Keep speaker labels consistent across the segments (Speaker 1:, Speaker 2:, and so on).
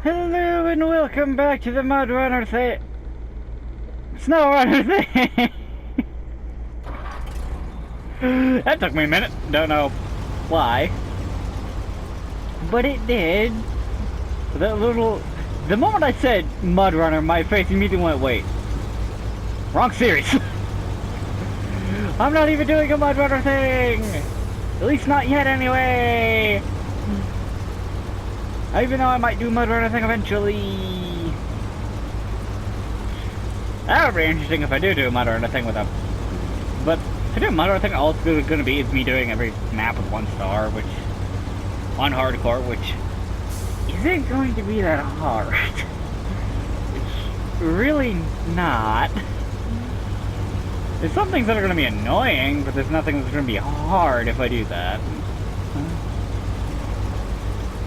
Speaker 1: Hello and welcome back to the Mud Runner thing. Snow Runner thing. That took me a minute. Don't know why, but it did. The moment I said Mud Runner, my face immediately went, wait, wrong series. I'm not even doing a Mud Runner thing. At least not yet, anyway. Even though I might do a Mud Runner thing eventually. That would be interesting if I do a Mud Runner thing with them. But if I do a Mud Runner thing, all it's going to be is me doing every map with 1 star, which on hardcore, which isn't going to be that hard. It's really not. There's some things that are going to be annoying, but there's nothing that's going to be hard if I do that.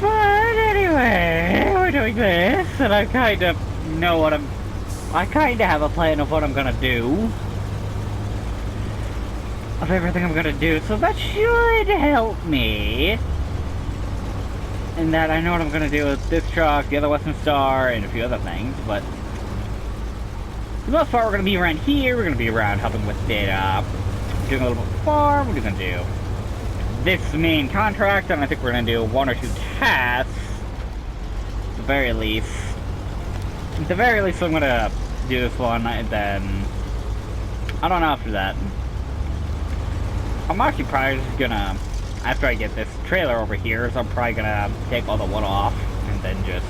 Speaker 1: But anyway, we're doing this, and I kind of know what I kind of have a plan of what I'm going to do. Of everything I'm going to do, so that should help me. In that I know what I'm going to do with this truck, the other Western Star, and a few other things, but for the most part, we're going to be around here. We're going to be around helping with data, doing a little bit of farm. What are we going to do? This main contract, and I think we're going to do 1 or 2 tasks. At the very least. At the very least, I'm going to do this one, and then I don't know after that. I'm actually probably just going to, after I get this trailer over here, so I'm probably going to take all the wood off, and then just,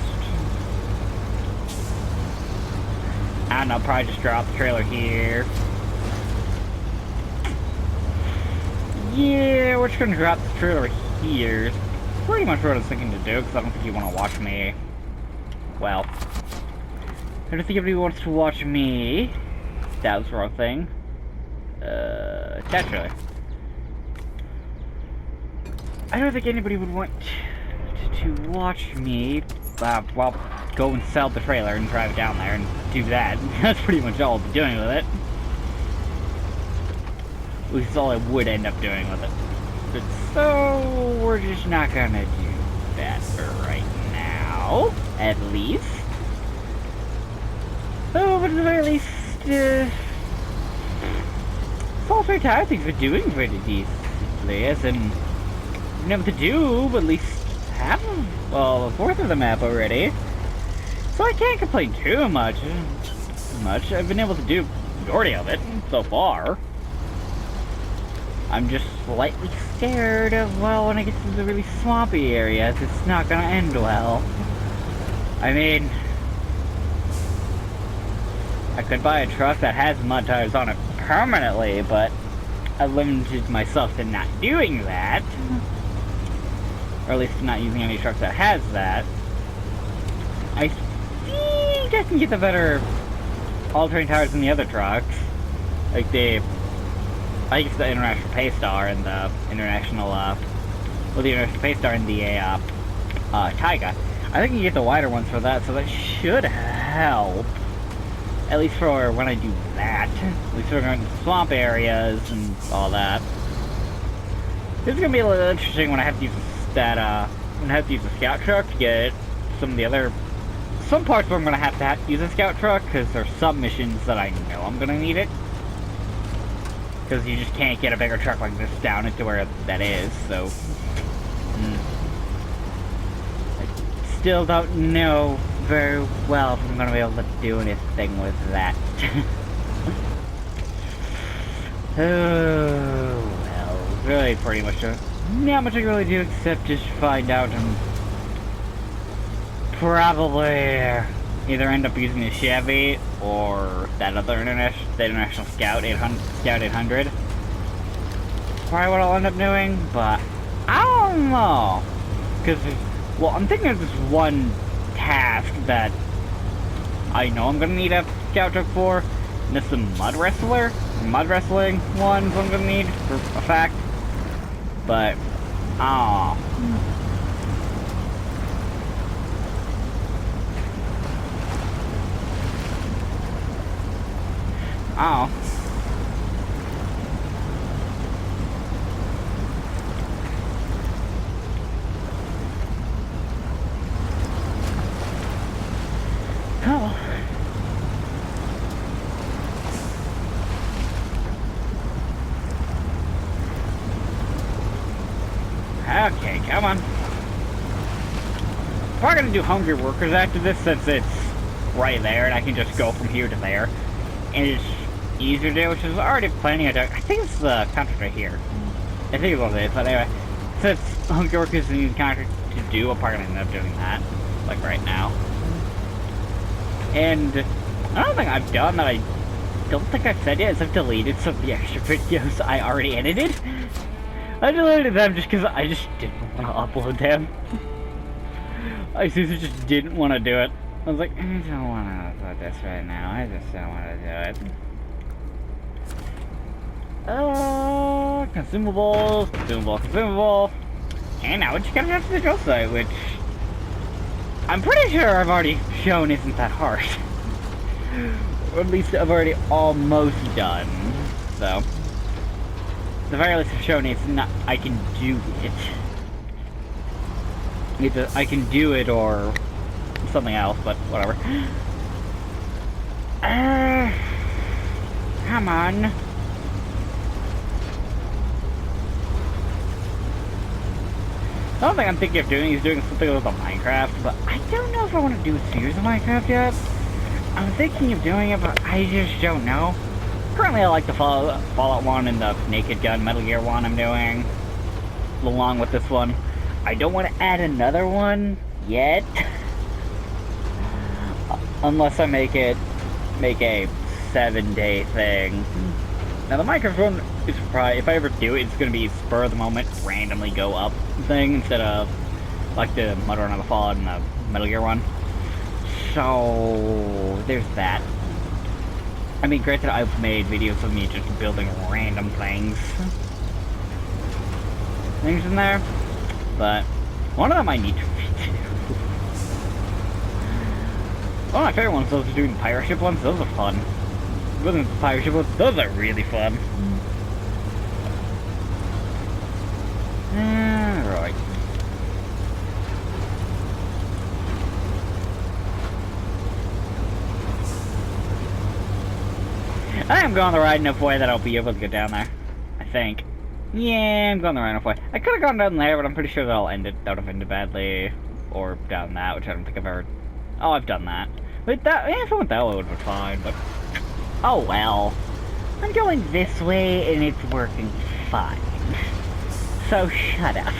Speaker 1: I don't know, probably just drop the trailer here. Yeah, we're just gonna drop the trailer here. It's pretty much what I was thinking to do, because I don't think you want to watch me. Well, I don't think anybody wants to watch me. That was the wrong thing. Attach trailer. I don't think anybody would want to watch me. Well, go and sell the trailer and drive it down there and do that. That's pretty much all I'll be doing with it. Which is all I would end up doing with it. But so, we're just not gonna do that for right now. At least. Oh, but at the very least, Fall Fair Tire things we're doing pretty decently. As in, been able to do at least half of, well, 1/4 of the map already. So I can't complain too much. I've been able to do the majority of it so far. I'm just slightly scared of, well, when I get to the really swampy areas, it's not gonna end well. I mean, I could buy a truck that has mud tires on it permanently, but I limited myself to not doing that. Or at least not using any trucks that has that. I think I can get the better all-terrain tires than the other trucks. Like I guess the International Paystar and the International, the International Paystar and the, Taiga. I think you get the wider ones for that, so that should help. At least for when I do that. At least for going to swamp areas and all that. This is gonna be a little interesting when I have to use the scout truck to get some parts where I'm gonna have to use a scout truck, because there's some missions that I know I'm gonna need it. Because you just can't get a bigger truck like this down into where that is, so. I still don't know very well if I'm going to be able to do anything with that. Oh, well, really pretty much not much I can really do except just find out and probably either end up using a Chevy or that other International Scout 800. Probably what I'll end up doing, but I don't know. Because, well, I'm thinking of this one task that I know I'm gonna need a scout truck for. And it's the mud wrestling one I'm gonna need for a fact. But, oh. probably gonna do Hungry Workers after this since it's right there and I can just go from here to there. And it's easier to do, which is already planning on doing. I think it's the contract right here. I think it was it, but anyway. Since Hungry Workers is an easy contract to do, I'm probably gonna end up doing that. Like right now. And I don't think I've done that I don't think I've said yet is I've deleted some of the extra videos I already edited. I deleted them just because I just didn't want to upload them. I seriously just didn't want to do it. I was like, I don't want to upload this right now. I just don't want to do it. Consumable. And now we're just gonna have to the drill site, which I'm pretty sure I've already shown isn't that hard. Or at least I've already almost done. So, the very least I've shown it's not, I can do it. Either I can do it or something else, but whatever. Come on. The only thing I'm thinking of doing is doing something with Minecraft, but I don't know if I want to do a series of Minecraft yet. I'm thinking of doing it, but I just don't know. Currently, I like the Fallout 1 and the Naked Gun Metal Gear 1 I'm doing, along with this one. I don't want to add another one yet, unless I make a 7-day thing. Now the Minecraft one is probably, if I ever do it, it's going to be spur of the moment, randomly go up thing, instead of like the Mudrun and the Fallout and the Metal Gear one. So there's that. I mean, granted, I've made videos of me just building random things in there, but one of them I need to redo. One of my favorite ones, those are doing the pirate ship ones. Those are fun. Wasn't the pirate ship ones? Those are really fun. Right. I am going the right enough way that I'll be able to get down there. I think. Yeah, I'm going the right enough way. I could have gone down there, but I'm pretty sure that would have ended badly. Or down that, which I don't think I've ever... Oh, I've done that. But that, if I went that way, it would have been fine, but... Oh well. I'm going this way, and it's working fine. So, shut up.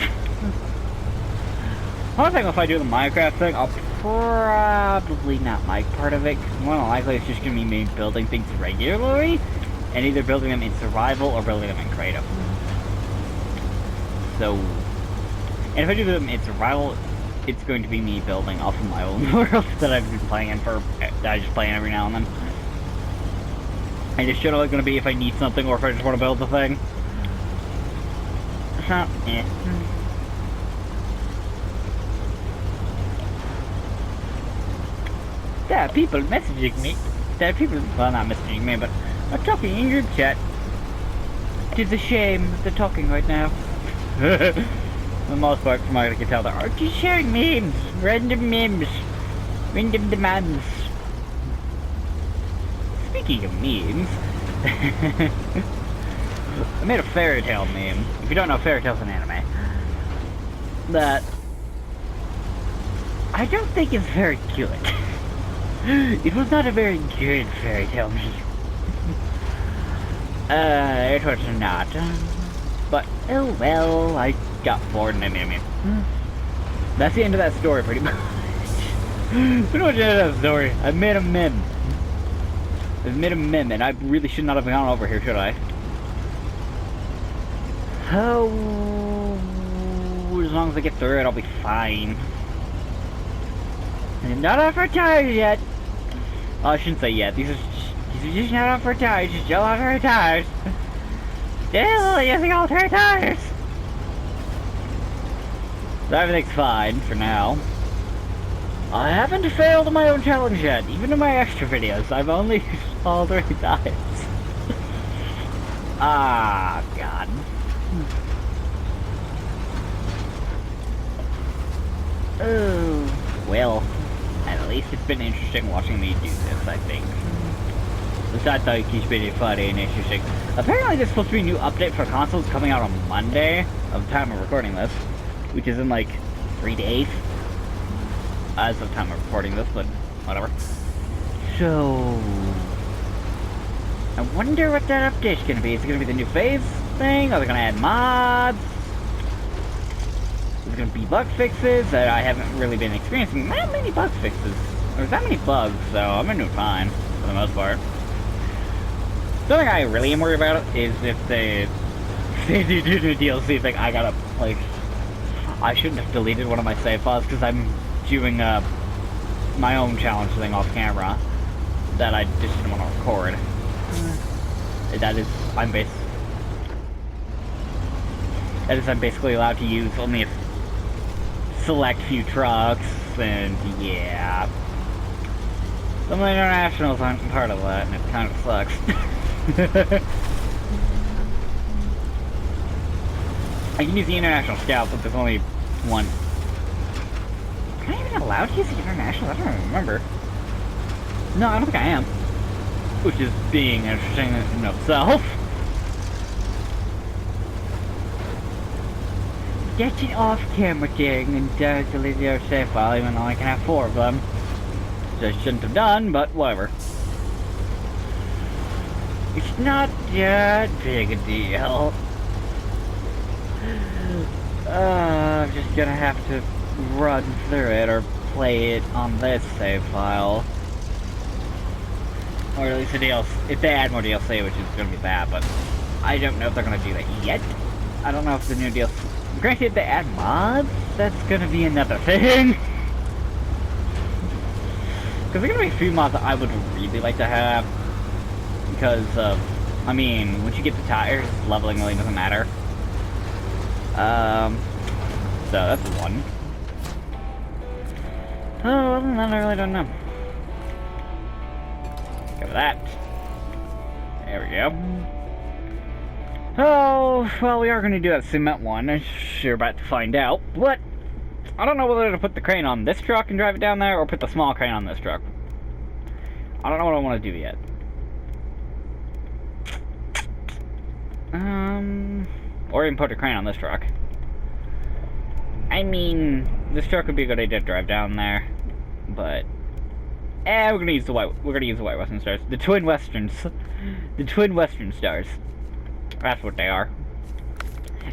Speaker 1: One thing, if I do the Minecraft thing, I'll probably not like part of it, because more than likely it's just going to be me building things regularly, and either building them in survival or building them in creative. So, and if I do them in survival, it's going to be me building off of my own world that I've been playing in that I just play in every now and then. And it's generally going to be if I need something or if I just want to build the thing. So, yeah. There are people messaging me. There are people, well, not messaging me, but are talking in group chat. It's a shame they're talking right now. For the most part, from what I can tell, they're just sharing memes. Random memes. Random demands. Speaking of memes, I made a fairy tale meme. If you don't know, fairy tale's an anime that I don't think is very good. It was not a very good fairy tale meme. It was not. But, oh well, I got bored and I made a meme. That's the end of that story, pretty much. Pretty much the end of that story. I made a meme. I've made a meme, and I really should not have gone over here, should I? Oh, as long as I get through it, I'll be fine. I'm not advertised yet. Oh, I shouldn't say yet. These are just not advertised. Just still advertised. Still using alternate tires. So everything's fine for now. I haven't failed my own challenge yet. Even in my extra videos, I've only used alternate tires. Ah, God. Oh, well. At least it's been interesting watching me do this, I think. Besides how it keeps being funny and interesting. Apparently there's supposed to be a new update for consoles coming out on Monday, of the time of recording this. Which is in like 3 days. as of time of recording this, but whatever. So, I wonder what that update's gonna be. Is it gonna be the new phase thing? Are they gonna add mods? Is it gonna be bug fixes? I haven't really been experiencing that many bug fixes. There's that many bugs, so I'm gonna do fine, for the most part. Something I really am worried about is if they do the DLC thing, I gotta, like, I shouldn't have deleted one of my save files, because I'm doing, my own challenge thing off camera that I just didn't want to record. That is, I'm basically allowed to use only a select few trucks, and yeah. Some of the internationals aren't part of that, and it kind of sucks. I can use the international scout, but there's only one. Am I even allowed to use the international? I don't remember. No, I don't think I am. Which is being interesting in itself. That's an off-camera thing, and delete your save file, even though I can have 4 of them. Which I shouldn't have done, but whatever. It's not that big a deal. I'm just gonna have to run through it, or play it on this save file. Or at least the DLC, if they add more DLC, which is gonna be bad, but I don't know if they're gonna do that yet. I don't know if the new DLC... Granted, if they add mods, that's gonna be another thing. Because there's gonna be a few mods that I would really like to have. Because, I mean, once you get the tires, leveling really doesn't matter. So that's one. Oh, other than that, I really don't know. Go with that. There we go. Oh, well, we are going to do that cement one, as you're about to find out. But I don't know whether to put the crane on this truck and drive it down there, or put the small crane on this truck. I don't know what I want to do yet. Or even put a crane on this truck. I mean, this truck would be a good idea to drive down there, but we're gonna use the white Western Stars, the twin Western Stars. That's what they are.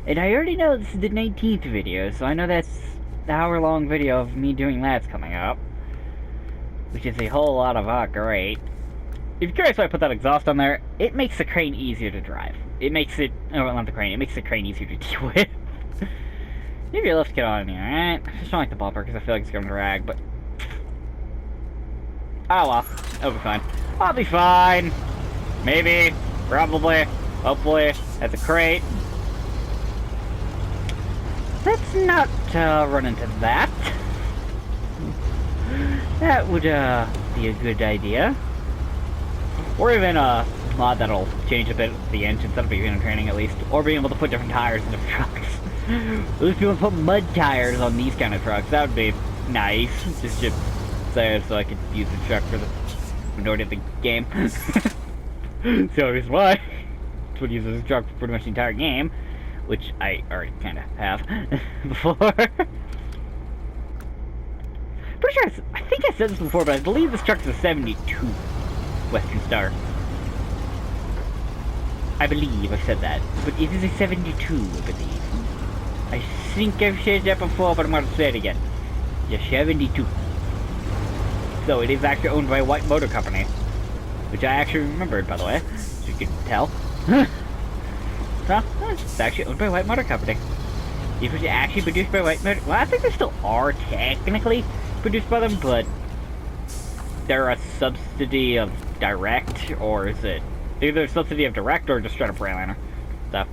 Speaker 1: And I already know this is the 19th video, so I know that's the hour-long video of me doing that's coming up, which is a whole lot of great. If you're curious why I put that exhaust on there, it makes the crane easier to drive. It makes it, oh, not the crane, it makes the crane easier to deal with. Maybe your lift get on here, alright? I just don't like the bumper because I feel like it's going to drag, but... oh well, it'll be fine. I'll be fine! Maybe, probably, hopefully, that's a crate. Let's not run into that. That would be a good idea. Or even a mod that'll change a bit the engine, that'll be in training at least. Or being able to put different tires in different trucks. At least people put mud tires on these kind of trucks, that would be nice. Just so I could use the truck for the majority of the game. So here's why. I would use this truck for pretty much the entire game. Which I already kind of have before. Pretty sure I think I said this before, but I believe this truck is a 72 Western Star. I believe I said that, but it is a 72, I believe. I think I've said that before, but I'm going to say it again. It's a 72. So it is actually owned by a White Motor Company, which I actually remembered, by the way, as you can tell. So, it's actually owned by White Motor Company. It was actually produced by White Motor... well, I think they still are technically produced by them, but they're a subsidy of Direct, or is it either a subsidy of Direct or just straight up Freightliner? So,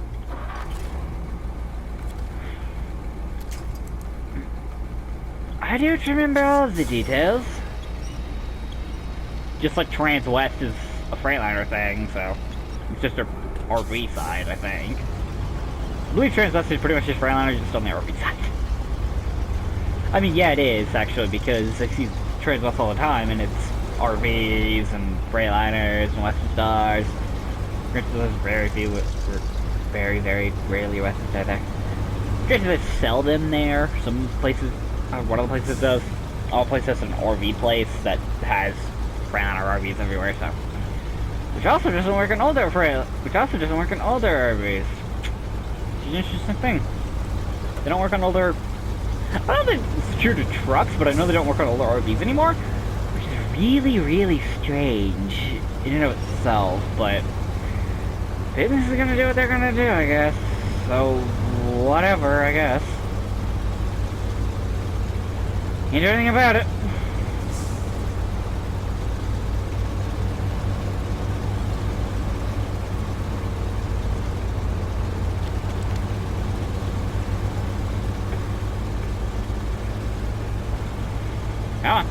Speaker 1: I don't remember all of the details. Just like Transwest is a Freightliner thing, so it's just a RV side, I think. I believe Transwest is pretty much just Freightliner, just on the RV side. I mean, yeah, it is, actually, because I see Transwest all the time, and it's RVs, and Freightliners, and Western Stars. There's very few, very, very rarely Western Stars there. Granted, they sell them there, some places, one of the places does. All places an RV place that has ran out of RVs everywhere, so. Which also doesn't work in older RVs. It's an interesting thing. They don't work on older... I don't think it's true to trucks, but I know they don't work on older RVs anymore. Which is really, really strange in and of itself, but... business is gonna do what they're gonna do, I guess. So, whatever, I guess. Can't do anything about it. Come on.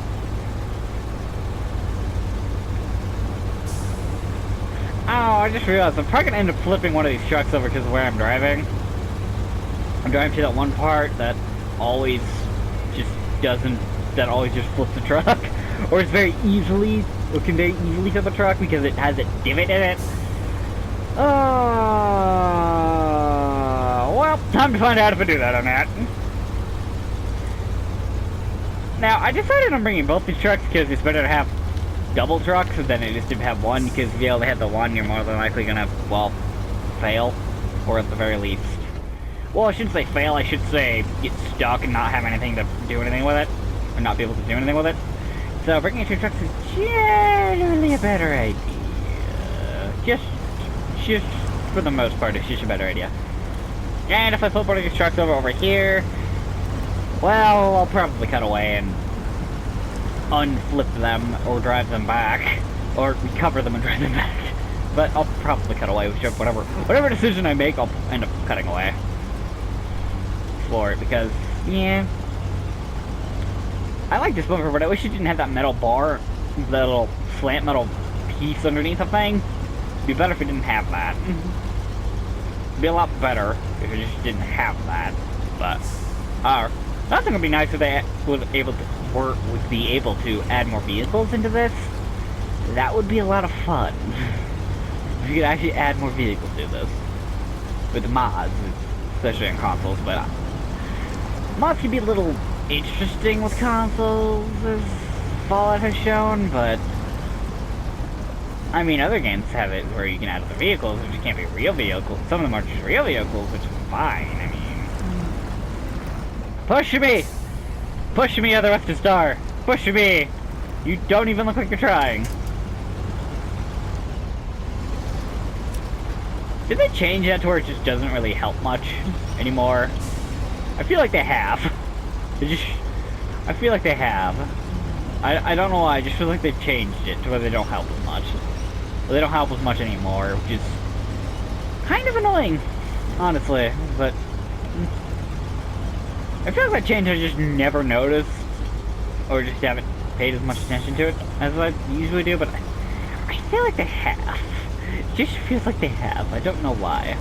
Speaker 1: Oh, I just realized I'm probably gonna end up flipping one of these trucks over because of where I'm driving. I'm driving to that one part that always just flips the truck. Or it's very easily, it can very easily flip the truck because it has a divot in it. Well, time to find out if I do that or not. Now, I decided on bringing both these trucks because it's better to have double trucks than it is to have one, because if you only have the one, you're more than likely gonna, well, fail. Or at the very least. Well, I shouldn't say fail, I should say get stuck and not have anything to do anything with it. Or not be able to do anything with it. So, bringing two trucks is generally a better idea. Just for the most part, it's just a better idea. And if I flip one of these trucks over here, well, I'll probably cut away and unflip them or drive them back, or recover them and drive them back. But I'll probably cut away, whatever decision I make, I'll end up cutting away for it, because, yeah, I like this bumper, but I wish it didn't have that metal bar, that little slant metal piece underneath the thing. It'd be better if it didn't have that. It'd be a lot better if it just didn't have that. But I think it'd be nice if they would be able to add more vehicles into this. That would be a lot of fun. If you could actually add more vehicles to this with mods, especially on consoles. But mods could be a little interesting with consoles, as Fallout has shown, but I mean, other games have it where you can add other vehicles, which can't be real vehicles. Some of them are just real vehicles, which is fine. I mean, push me! Push me, other Western Star! Push me! You don't even look like you're trying. Did they change that to where it just doesn't really help much anymore? I feel like they have. I feel like they have. I don't know why, I just feel like they've changed it to where they don't help as much. Well, they don't help as much anymore, which is kind of annoying, honestly, but I feel like that change I just never noticed, or just haven't paid as much attention to it as I usually do, but I feel like they have. It just feels like they have. I don't know why.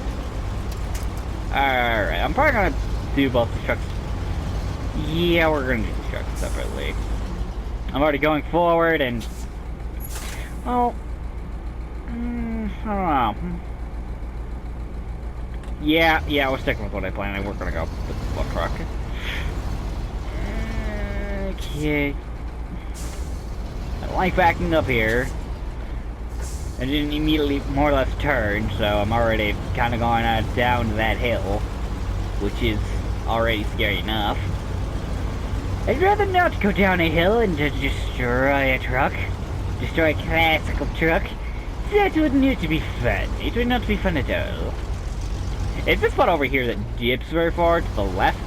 Speaker 1: Alright, I'm probably gonna do both the trucks. Yeah, we're gonna do the trucks separately. I'm already going forward, and well, I don't know. Yeah, we're sticking with what I planned. We're gonna go with one truck. Okay. I don't like backing up here. I didn't immediately more or less turn, so I'm already kind of going down that hill, which is already scary enough. I'd rather not go down a hill and just destroy a truck. Destroy a classical truck. That would need to be fun. It would not be fun at all. It's this spot over here that dips very far to the left.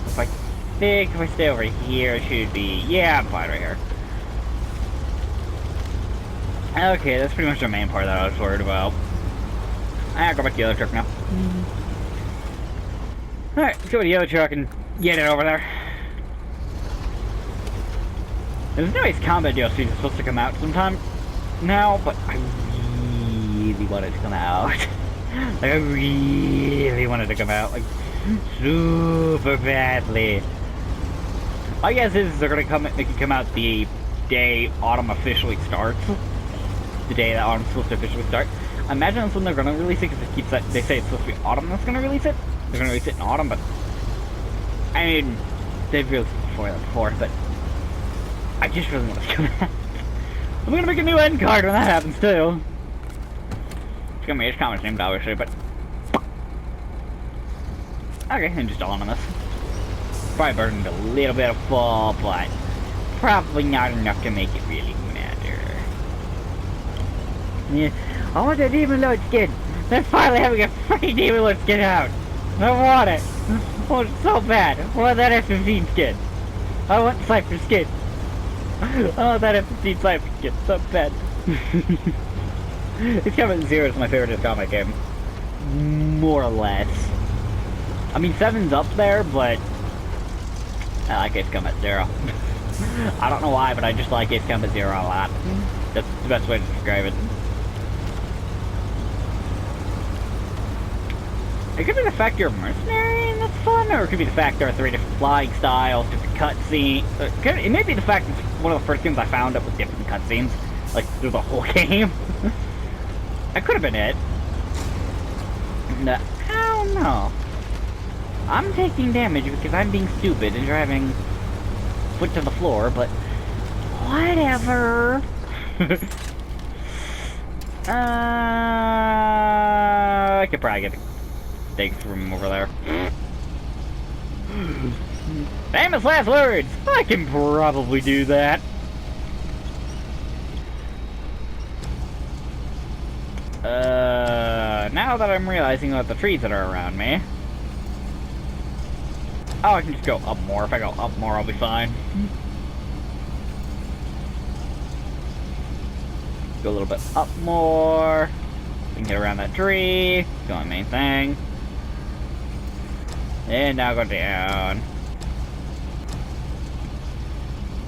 Speaker 1: If I stay over here, it should be... Yeah, I'm fine right here. Okay, that's pretty much the main part that I was worried about. I'll go back to the other truck now. Alright, let's go to the other truck and get it over there. There's no Ace Combat DLC that's supposed to come out sometime now, but I really want it to come out. Like, I really want it to come out, like, super badly. My guess is they're gonna make it come out the day autumn officially starts. The day that autumn's supposed to officially start. I imagine that's when they're gonna release it, because they say it's supposed to be autumn that's gonna release it. They're gonna release it in autumn, but I mean, they've released it before, but I just really want to come out. I'm gonna make a new end card when that happens too. It's gonna be his comic named obviously, but okay, and just anonymous. Probably burned a little bit of fall, but probably not enough to make it really matter. Yeah, I want that Demon Lord skin. They're finally having a free Demon Lord skin out. I want it. I want it so bad. I want that F-15 skin. I want Cypher skin. Oh, that F-15 Cypher skin. So bad. It's Combat Zero is my favorite comic game. More or less. I mean, 7's up there, but I like Ace Combat Zero. I don't know why, but I just like Ace Combat Zero a lot. That's the best way to describe it. It could be the fact you're a mercenary and that's fun, or it could be the fact there are 3 different flying styles, different cutscenes. It may be the fact it's one of the first games I found up with different cutscenes, like through the whole game. That could have been it. No, I don't know. I'm taking damage because I'm being stupid and driving foot to the floor, but whatever. I could probably get a thing from over there. Famous last words! I can probably do that. Now that I'm realizing about the trees that are around me. Oh, I can just go up more. If I go up more, I'll be fine. Go a little bit up more. We can get around that tree. Go on main thing. And now go down.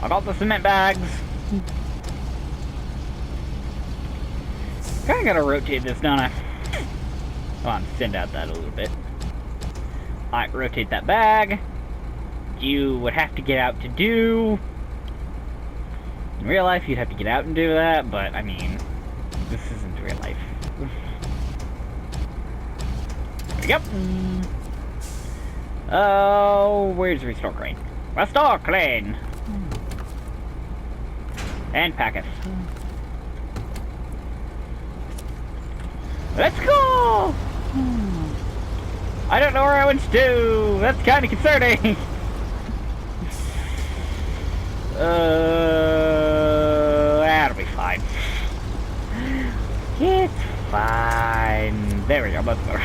Speaker 1: I got the cement bags. Kinda gotta rotate this, don't I? Come on, send out that a little bit. Alright, rotate that bag. You would have to get out to do. In real life, you'd have to get out and do that, but I mean, this isn't real life. There we go. Oh, where's Restore Crane? Restore Crane! And Packeth. Let's go! I don't know where I went to! That's kind of concerning! That'll be fine. It's fine. There we go, much better.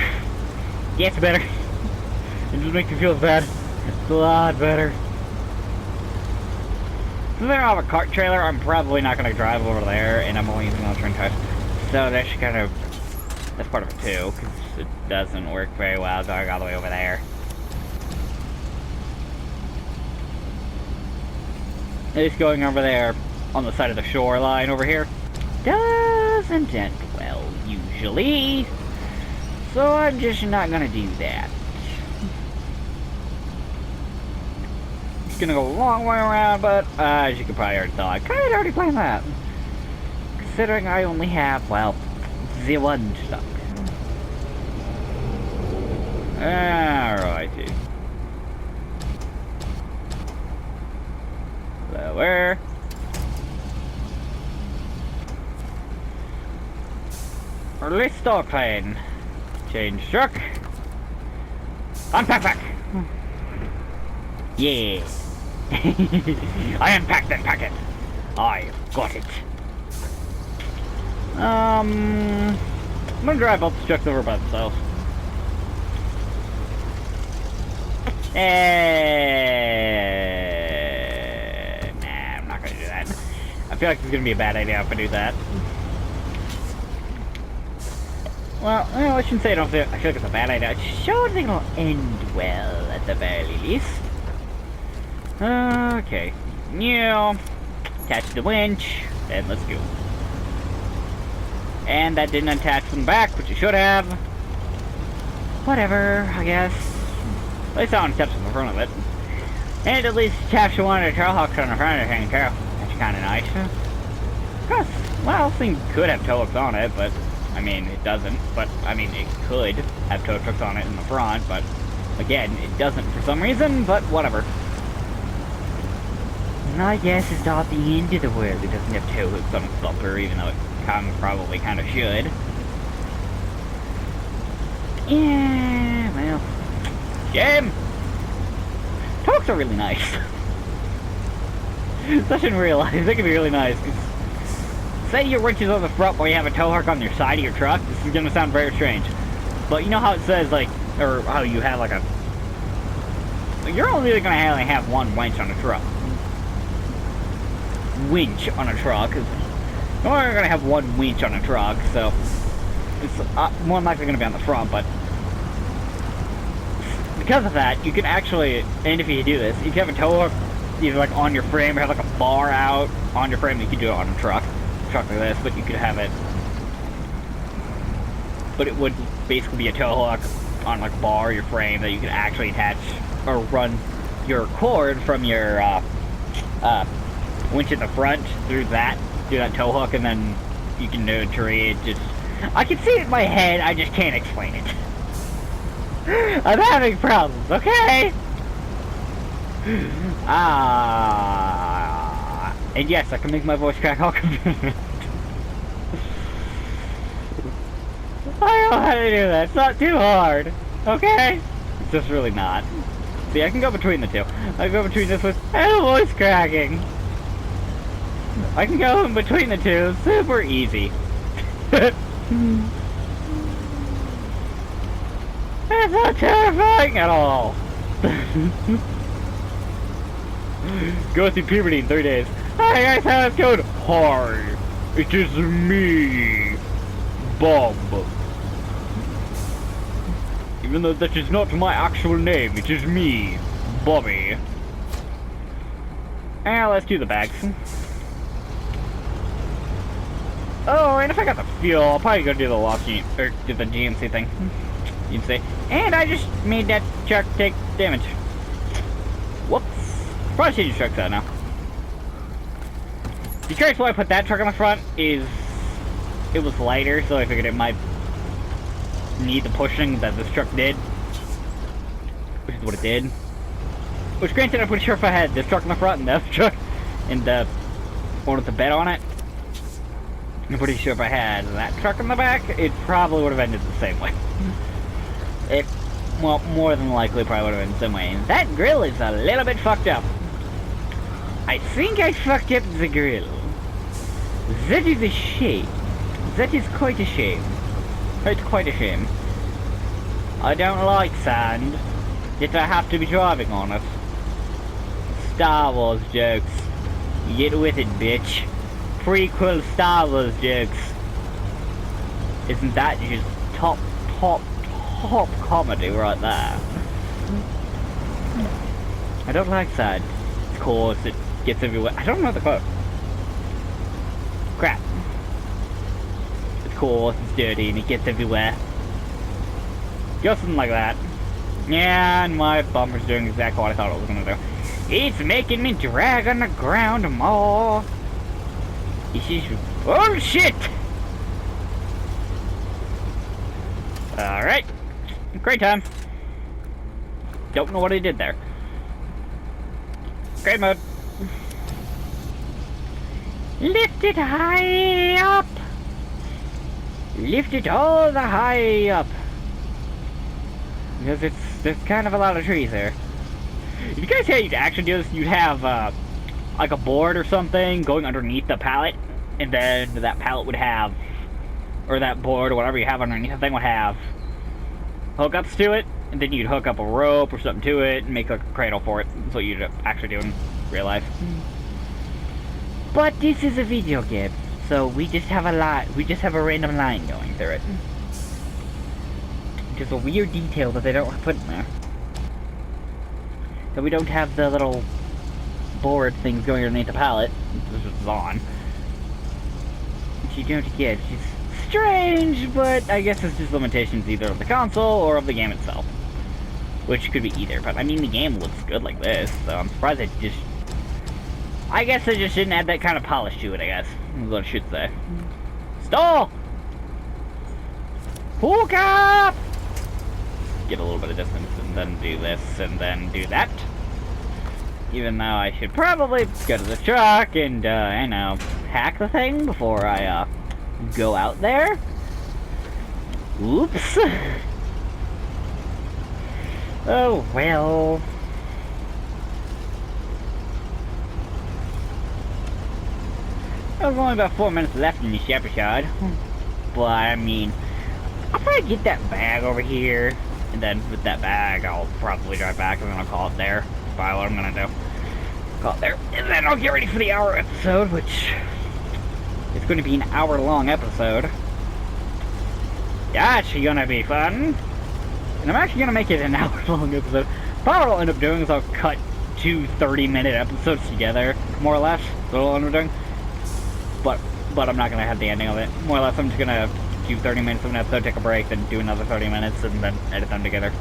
Speaker 1: Yeah, it's better. It just makes me feel bad. It's a lot better. Since I don't have a cart trailer, I'm probably not going to drive over there, and I'm only using alternate tires. So that's kind of... that's part of it too, because it doesn't work very well going all the way over there. At least going over there on the side of the shoreline over here doesn't end well, usually. So I'm just not gonna do that. It's gonna go a long way around, but as you can probably already tell, I kinda already planned that. Considering I only have, well, the one stuck. Alrighty. Lower. Release Star Plane. Change truck. Unpack back. Yeah. I unpacked that packet. I got it. I'm gonna drive both the trucks over by themselves. Nah, I'm not gonna do that. I feel like it's gonna be a bad idea if I do that. Well, I shouldn't say I feel like it's a bad idea. I sure think it'll end well at the very least. Okay. New. Attach the winch. And let's go. And that didn't attach from the back, which it should have. Whatever, I guess. At least I want to touch the front of it. And at least attach one of the Trailhawks on the front of the thing, too. That's kind of nice. Cause, well, this thing could have tow hooks on it, but, I mean, it doesn't. But, I mean, it could have tow trucks on it in the front, but, again, it doesn't for some reason, but whatever. I guess it's not the end of the world. It doesn't have tow hooks on its bumper, even though it probably kind of should. Yeah, well, shame. Tow hooks are really nice. I didn't realize they can be really nice. Say your winch is on the front while you have a tow hook on your side of your truck. This is gonna sound very strange, but you know how it says like, or how you have like a. You're only really gonna only have one winch on a truck. Winch on a truck. You're only gonna have one winch on a truck, so it's more than likely gonna be on the front. But because of that, you can actually, and if you do this, you can have a tow hook either like on your frame or have like a bar out on your frame. You can do it on a truck like this, but you could have it. But it would basically be a tow hook on like a bar or your frame that you could actually attach or run your cord from your winch at the front through that tow hook, and then you can do a tree. Just I can see it in my head, I just can't explain it. I'm having problems, okay? And yes, I can make my voice crack all confused. I know how to do that. It's not too hard, okay? It's just really not. See, I can go between the two. I can go between this one and voice cracking. I can go in between the two, super easy. That's not terrifying at all. Go through puberty in 3 days. Hi guys, how's it going? Hi, it is me, Bob. Even though that is not my actual name, it is me, Bobby. Let's do the bags. Oh, and if I got the fuel, I'll probably go do the walkie, or do the GMC thing. You'd say. And I just made that truck take damage. Whoops. Probably change the trucks out now. The curious why I put that truck on the front is it was lighter, so I figured it might need the pushing that this truck did. Which is what it did. Which granted, I'm pretty sure if I had this truck on the front and the other truck and the one with the bed on it, I'm pretty sure if I had that truck in the back, it probably would have ended the same way. It, well, more than likely probably would have ended the same way. And that grill is a little bit fucked up. I think I fucked up the grill. That is a shame. That is quite a shame. It's quite a shame. I don't like sand, yet I have to be driving on it. Star Wars jokes. Get with it, bitch. Prequel Star Wars jokes. Isn't that just top comedy right there? I don't like sand. Of course, it gets everywhere. I don't know the quote. Crap. Of course, it's dirty and it gets everywhere. Just something like that. Yeah, and my bumper's doing exactly what I thought it was gonna do. It's making me drag on the ground more. This is bullshit! Alright. Great time. Don't know what I did there. Great mode. Lift it high up! Lift it all the high up! Because there's kind of a lot of trees there. If you guys had you'd actually do this, you'd have like a board or something going underneath the pallet, and then that pallet would have, or that board or whatever you have underneath the thing would have hookups to it, and then you'd hook up a rope or something to it and make like a cradle for it. That's what you'd actually do in real life. But this is a video game, so we just have a random line going through it. Which is a weird detail that they don't put in there. So we don't have the little board things going underneath the pallet. This is on. Which you don't get. It's strange, but I guess it's just limitations either of the console or of the game itself. Which could be either, but I mean the game looks good like this, so I'm surprised it just... I guess they just didn't add that kind of polish to it, I guess. Is what I should say. Stall! Hook up! Get a little bit of distance, and then do this, and then do that. Even though I should probably go to the truck and, you know, hack the thing before I, go out there. Oops. Oh, well. There's only about 4 minutes left in this episode. But, I mean, I'll probably get that bag over here. And then with that bag, I'll probably drive back and then I'll call it there. That's probably what I'm gonna do. Call it there. And then I'll get ready for the hour episode, which is going to be an hour-long episode. Yeah, it's gonna be fun. And I'm actually gonna make it an hour-long episode. Probably what I'll end up doing is I'll cut 2 30-minute episodes together, more or less. That's what I'll end up doing. But I'm not gonna have the ending of it. More or less, I'm just gonna do 30 minutes of an episode, take a break, then do another 30 minutes, and then edit them together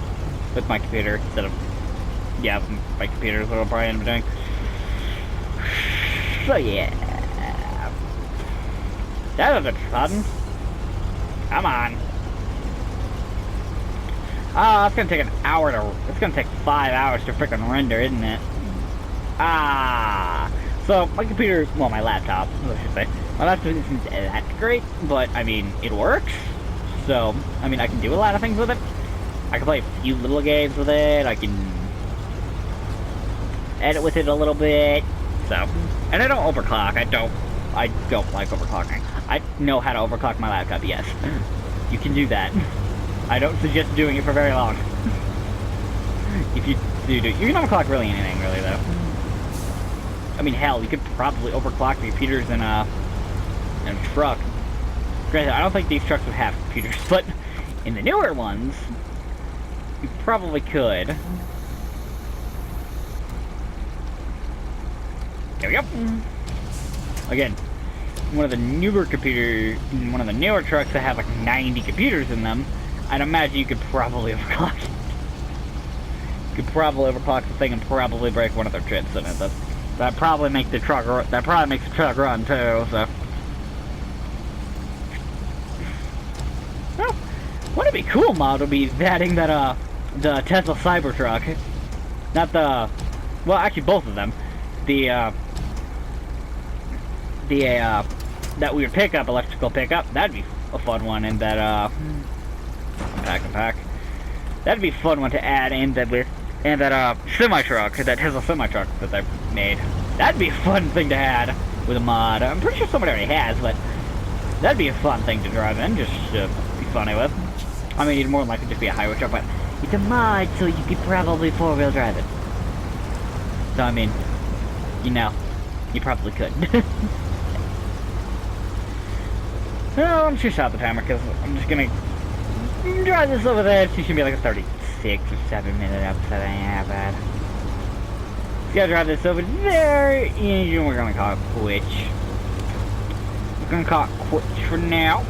Speaker 1: with my computer instead of, yeah, my computer is what I'll probably end up doing. So yeah, that was a fun. Come on. Oh, it's gonna take an hour to. It's gonna take 5 hours to freaking render, isn't it? Ah. So my computer, well, my laptop, I should say. My laptop isn't that great, but I mean, it works. So, I mean, I can do a lot of things with it. I can play a few little games with it. I can edit with it a little bit. So, and I don't overclock. I don't like overclocking. I know how to overclock my laptop. Yes, you can do that. I don't suggest doing it for very long. If you do, you can overclock really anything, really though. I mean, hell, you could probably overclock the computers in a truck. Granted, I don't think these trucks would have computers, but in the newer ones, you probably could. There we go. Again, one of the newer trucks that have like 90 computers in them, I'd imagine you could probably overclock it. You could probably overclock the thing and probably break one of their chips in it. That probably makes the truck run too. So, well, wouldn't it be cool mod would be adding that the Tesla Cybertruck, not the, well, actually both of them, that weird pickup, electrical pickup. That'd be a fun one, and that pack. That'd be a fun one to add in that with. And that semi-truck, that Tesla semi-truck that they made. That'd be a fun thing to add with a mod. I'm pretty sure somebody already has, but that'd be a fun thing to drive in, just be funny with. I mean, it'd more than likely just be a highway truck, but it's a mod, so you could probably 4-wheel drive it. So, I mean, you know, you probably could. Well, I'm just gonna stop the timer, because I'm just gonna drive this over there. It's gonna be like a 36 or 7-minute episode. I ain't that bad. Just gotta drive this over there, and we're gonna call it quits. We're gonna call it quits for now.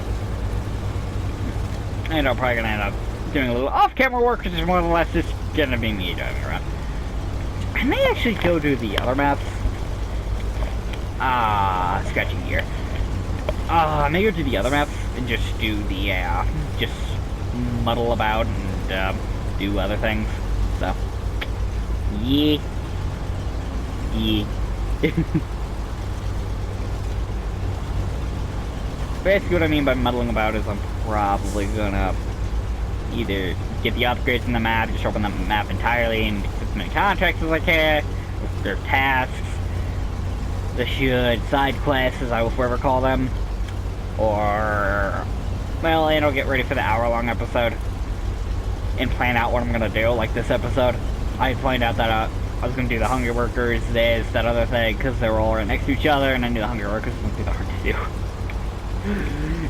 Speaker 1: And I'm probably gonna end up doing a little off-camera work, which is more or less just gonna be me driving around. I may actually go do the other maps. Scratching here. I may go do the other maps and just do the, just muddle about and, do other things. So, yeah. Basically what I mean by muddling about is I'm probably gonna either get the upgrades in the map, just open the map entirely and get as many contracts as I can, with their tasks, the side quests as I will forever call them, or, well, and I'll get ready for the hour-long episode and plan out what I'm gonna do, like this episode. I planned out that I was gonna do the Hunger Workers, this, that other thing, because they were all right next to each other, and I knew the Hunger Workers wouldn't be that hard to do.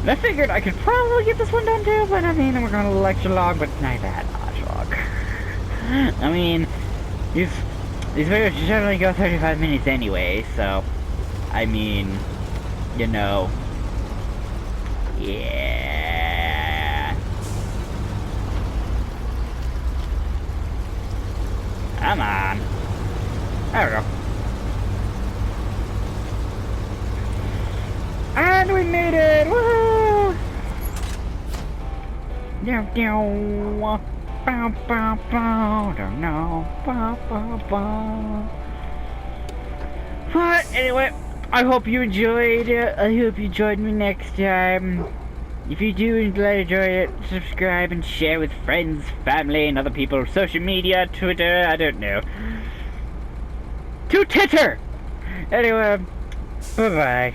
Speaker 1: And I figured I could probably get this one done too, but I mean, we're going a little extra long, but not that much long. I mean, these videos generally go 35 minutes anyway, so, I mean, you know, yeah. Come on. There we go. And we made it! Woo! Down, down, bow, bow, bow, down, no, bow, bow, bow. But anyway, I hope you enjoyed it. I hope you join me next time. If you do enjoy it, subscribe and share with friends, family, and other people. Social media, Twitter, I don't know. To Titter! Anyway, bye-bye.